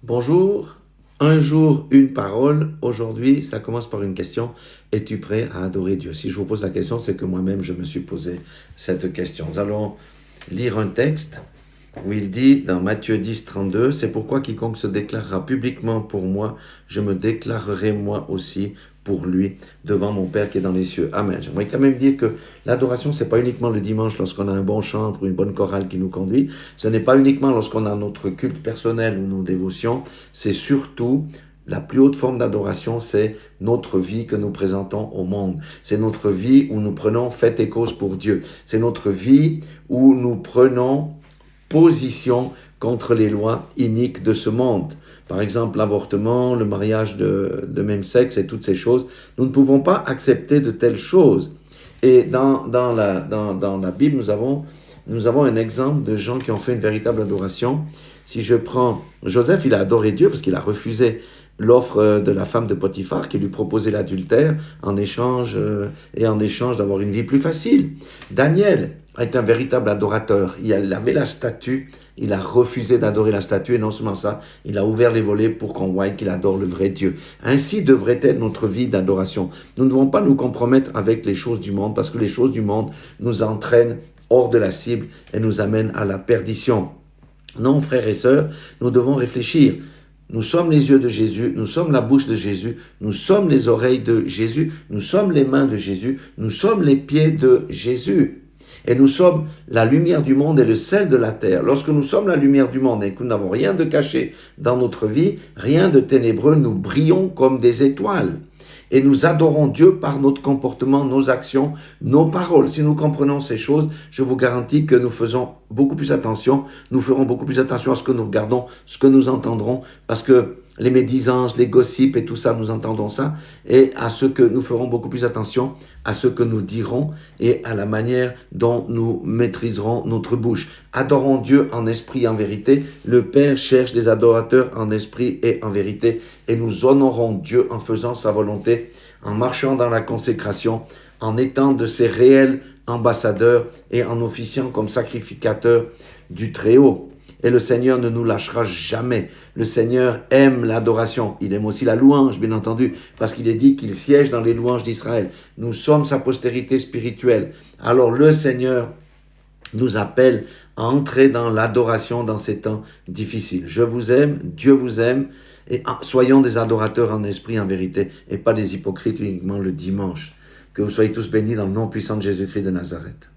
Bonjour, un jour, une parole. Aujourd'hui, ça commence par une question. Es-tu prêt à adorer Dieu? Si je vous pose la question, c'est que moi-même, je me suis posé cette question. Nous allons lire un texte où il dit dans Matthieu 10, 32, « C'est pourquoi quiconque se déclarera publiquement pour moi, je me déclarerai moi aussi pour lui devant mon Père qui est dans les cieux. » Amen. J'aimerais quand même dire que l'adoration, c'est pas uniquement le dimanche lorsqu'on a un bon chantre ou une bonne chorale qui nous conduit. Ce n'est pas uniquement lorsqu'on a notre culte personnel ou nos dévotions. C'est surtout la plus haute forme d'adoration, c'est notre vie que nous présentons au monde. C'est notre vie où nous prenons fait et cause pour Dieu. C'est notre vie où nous prenons position contre les lois iniques de ce monde. Par exemple, l'avortement, le mariage de même sexe et toutes ces choses. Nous ne pouvons pas accepter de telles choses. Et dans la Bible, nous avons un exemple de gens qui ont fait une véritable adoration. Si je prends Joseph, il a adoré Dieu parce qu'il a refusé l'offre de la femme de Potiphar qui lui proposait l'adultère en échange d'avoir une vie plus facile. Daniel est un véritable adorateur. Il avait la statue, il a refusé d'adorer la statue et non seulement ça, il a ouvert les volets pour qu'on voie qu'il adore le vrai Dieu. Ainsi devrait être notre vie d'adoration. Nous ne devons pas nous compromettre avec les choses du monde parce que les choses du monde nous entraînent hors de la cible et nous amènent à la perdition. Non, frères et sœurs, nous devons réfléchir. Nous sommes les yeux de Jésus, nous sommes la bouche de Jésus, nous sommes les oreilles de Jésus, nous sommes les mains de Jésus, nous sommes les pieds de Jésus. Et nous sommes la lumière du monde et le sel de la terre. Lorsque nous sommes la lumière du monde et que nous n'avons rien de caché dans notre vie, rien de ténébreux, nous brillons comme des étoiles. Et nous adorons Dieu par notre comportement, nos actions, nos paroles. Si nous comprenons ces choses, je vous garantis que nous faisons beaucoup plus attention. Nous ferons beaucoup plus attention à ce que nous regardons, ce que nous entendrons, parce que les médisances, les gossips et tout ça, nous entendons ça, et à ce que nous ferons beaucoup plus attention à ce que nous dirons et à la manière dont nous maîtriserons notre bouche. Adorons Dieu en esprit et en vérité. Le Père cherche des adorateurs en esprit et en vérité, et nous honorons Dieu en faisant sa volonté, en marchant dans la consécration, en étant de ses réels ambassadeurs et en officiant comme sacrificateurs du Très-Haut. Et le Seigneur ne nous lâchera jamais. Le Seigneur aime l'adoration. Il aime aussi la louange, bien entendu, parce qu'il est dit qu'il siège dans les louanges d'Israël. Nous sommes sa postérité spirituelle. Alors le Seigneur nous appelle à entrer dans l'adoration dans ces temps difficiles. Je vous aime, Dieu vous aime, et soyons des adorateurs en esprit, en vérité, et pas des hypocrites uniquement le dimanche. Que vous soyez tous bénis dans le nom puissant de Jésus-Christ de Nazareth.